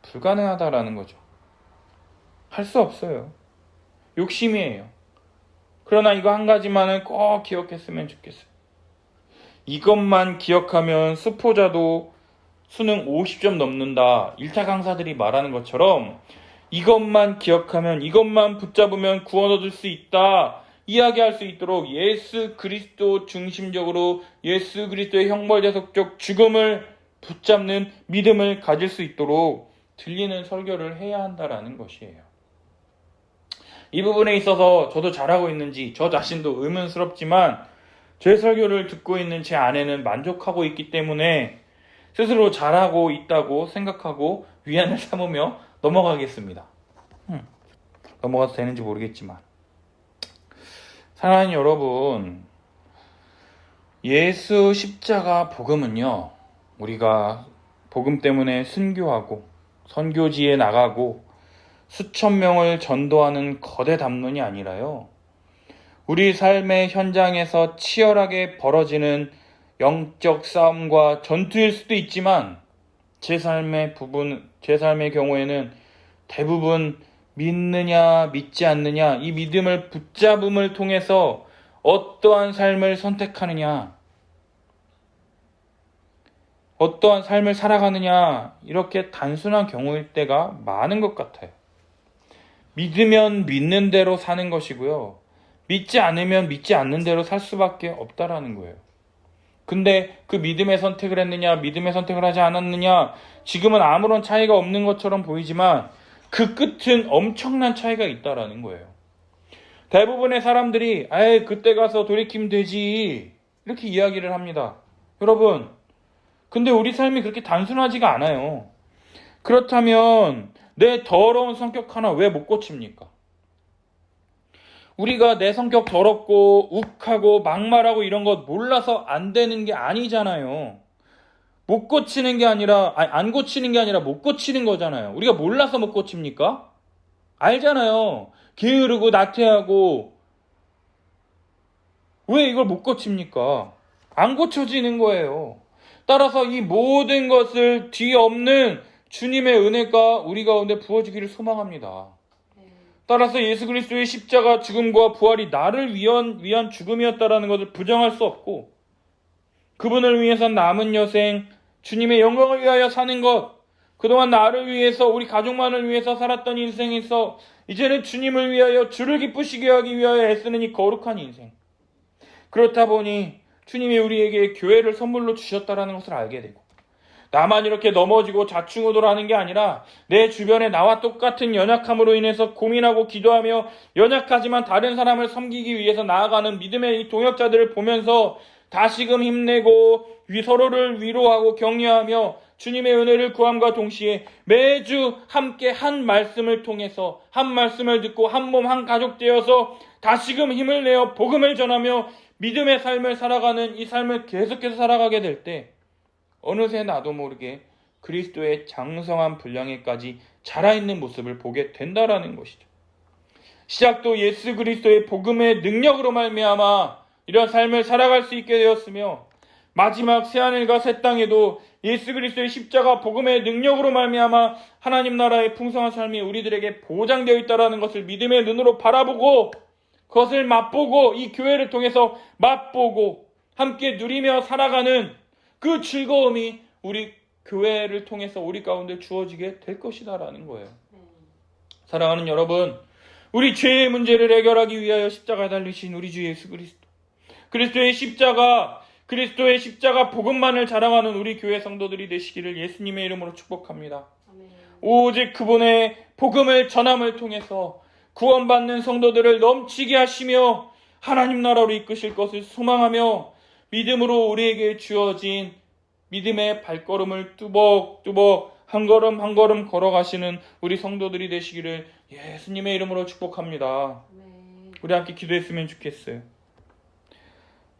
불가능하다라는 거죠. 할 수 없어요. 욕심이에요. 그러나 이거 한 가지만은 꼭 기억했으면 좋겠어요. 이것만 기억하면 수포자도 수능 50점 넘는다. 1차 강사들이 말하는 것처럼 이것만 기억하면, 이것만 붙잡으면 구원 얻을 수 있다. 이야기할 수 있도록 예수 그리스도 중심적으로 예수 그리스도의 형벌대속적 죽음을 붙잡는 믿음을 가질 수 있도록 들리는 설교를 해야 한다라는 것이에요. 이 부분에 있어서 저도 잘하고 있는지 저 자신도 의문스럽지만 제 설교를 듣고 있는 제 아내는 만족하고 있기 때문에 스스로 잘하고 있다고 생각하고 위안을 삼으며 넘어가겠습니다. 넘어가도 되는지 모르겠지만, 사랑하는 여러분, 예수 십자가 복음은요, 우리가 복음 때문에 순교하고 선교지에 나가고 수천 명을 전도하는 거대 담론이 아니라요, 우리 삶의 현장에서 치열하게 벌어지는 영적 싸움과 전투일 수도 있지만 제 삶의 경우에는 대부분 믿느냐 믿지 않느냐, 이 믿음을 붙잡음을 통해서 어떠한 삶을 선택하느냐, 어떠한 삶을 살아가느냐, 이렇게 단순한 경우일 때가 많은 것 같아요. 믿으면 믿는 대로 사는 것이고요, 믿지 않으면 믿지 않는 대로 살 수밖에 없다라는 거예요. 근데 그 믿음의 선택을 했느냐, 믿음의 선택을 하지 않았느냐, 지금은 아무런 차이가 없는 것처럼 보이지만 그 끝은 엄청난 차이가 있다라는 거예요. 대부분의 사람들이 그때 가서 돌이키면 되지, 이렇게 이야기를 합니다. 여러분, 근데 우리 삶이 그렇게 단순하지가 않아요. 그렇다면 내 더러운 성격 하나 왜 못 고칩니까? 우리가 내 성격 더럽고 욱하고 막말하고 이런 것 몰라서 안 되는 게 아니잖아요. 못 고치는 게 아니라, 안 고치는 게 아니라 못 고치는 거잖아요. 우리가 몰라서 못 고칩니까? 알잖아요. 게으르고 나태하고. 왜 이걸 못 고칩니까? 안 고쳐지는 거예요. 따라서 이 모든 것을 뒤엎는 주님의 은혜가 우리 가운데 부어지기를 소망합니다. 따라서 예수 그리스도의 십자가 죽음과 부활이 나를 위한 죽음이었다라는 것을 부정할 수 없고, 그분을 위해서 남은 여생 주님의 영광을 위하여 사는 것, 그동안 나를 위해서, 우리 가족만을 위해서 살았던 인생에서 이제는 주님을 위하여 주를 기쁘시게 하기 위하여 애쓰는 이 거룩한 인생, 그렇다 보니 주님이 우리에게 교회를 선물로 주셨다라는 것을 알게 되고, 나만 이렇게 넘어지고 좌충우돌하는 게 아니라 내 주변에 나와 똑같은 연약함으로 인해서 고민하고 기도하며 연약하지만 다른 사람을 섬기기 위해서 나아가는 믿음의 이 동역자들을 보면서 다시금 힘내고 서로를 위로하고 격려하며 주님의 은혜를 구함과 동시에 매주 함께 한 말씀을 통해서 한 말씀을 듣고 한 몸 한 가족 되어서 다시금 힘을 내어 복음을 전하며 믿음의 삶을 살아가는 이 삶을 계속해서 살아가게 될 때 어느새 나도 모르게 그리스도의 장성한 분량에까지 자라있는 모습을 보게 된다라는 것이죠. 시작도 예수 그리스도의 복음의 능력으로 말미암아 이런 삶을 살아갈 수 있게 되었으며, 마지막 새하늘과 새 땅에도 예수 그리스도의 십자가 복음의 능력으로 말미암아 하나님 나라의 풍성한 삶이 우리들에게 보장되어 있다는 것을 믿음의 눈으로 바라보고 그것을 맛보고 이 교회를 통해서 맛보고 함께 누리며 살아가는 그 즐거움이 우리 교회를 통해서 우리 가운데 주어지게 될 것이다라는 거예요. 사랑하는 여러분, 우리 죄의 문제를 해결하기 위하여 십자가에 달리신 우리 주 예수 그리스도, 그리스도의 십자가 복음만을 자랑하는 우리 교회 성도들이 되시기를 예수님의 이름으로 축복합니다. 아멘. 오직 그분의 복음을 전함을 통해서 구원받는 성도들을 넘치게 하시며 하나님 나라로 이끄실 것을 소망하며 믿음으로 우리에게 주어진 믿음의 발걸음을 뚜벅뚜벅 한 걸음 한 걸음 걸어가시는 우리 성도들이 되시기를 예수님의 이름으로 축복합니다. 아멘. 우리 함께 기도했으면 좋겠어요.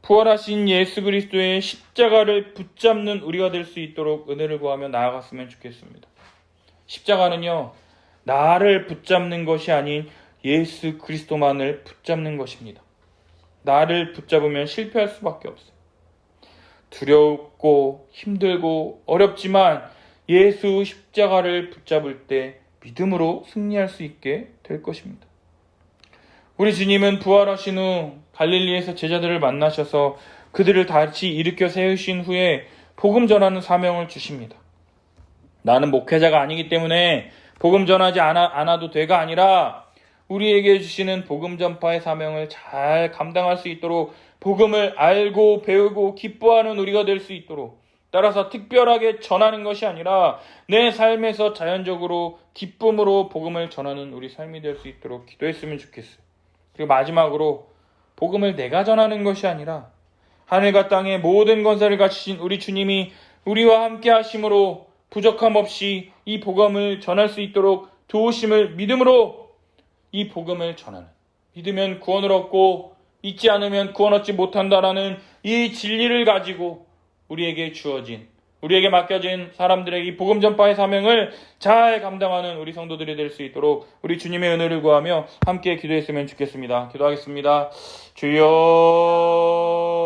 부활하신 예수 그리스도의 십자가를 붙잡는 우리가 될 수 있도록 은혜를 구하며 나아갔으면 좋겠습니다. 십자가는요, 나를 붙잡는 것이 아닌 예수 그리스도만을 붙잡는 것입니다. 나를 붙잡으면 실패할 수밖에 없어요. 두렵고 힘들고 어렵지만 예수 십자가를 붙잡을 때 믿음으로 승리할 수 있게 될 것입니다. 우리 주님은 부활하신 후 갈릴리에서 제자들을 만나셔서 그들을 다시 일으켜 세우신 후에 복음 전하는 사명을 주십니다. 나는 목회자가 아니기 때문에 복음 전하지 않아도 돼가 아니라 우리에게 주시는 복음 전파의 사명을 잘 감당할 수 있도록 복음을 알고 배우고 기뻐하는 우리가 될 수 있도록, 따라서 특별하게 전하는 것이 아니라 내 삶에서 자연적으로 기쁨으로 복음을 전하는 우리 삶이 될 수 있도록 기도했으면 좋겠어요. 그리고 마지막으로 복음을 내가 전하는 것이 아니라 하늘과 땅의 모든 권세를 가지신 우리 주님이 우리와 함께 하심으로 부족함 없이 이 복음을 전할 수 있도록 도우심을 믿음으로 이 복음을 전하는, 믿으면 구원을 얻고 믿지 않으면 구원 얻지 못한다라는 이 진리를 가지고 우리에게 주어진, 우리에게 맡겨진 사람들에게 이 복음 전파의 사명을 잘 감당하는 우리 성도들이 될 수 있도록 우리 주님의 은혜를 구하며 함께 기도했으면 좋겠습니다. 기도하겠습니다. 주여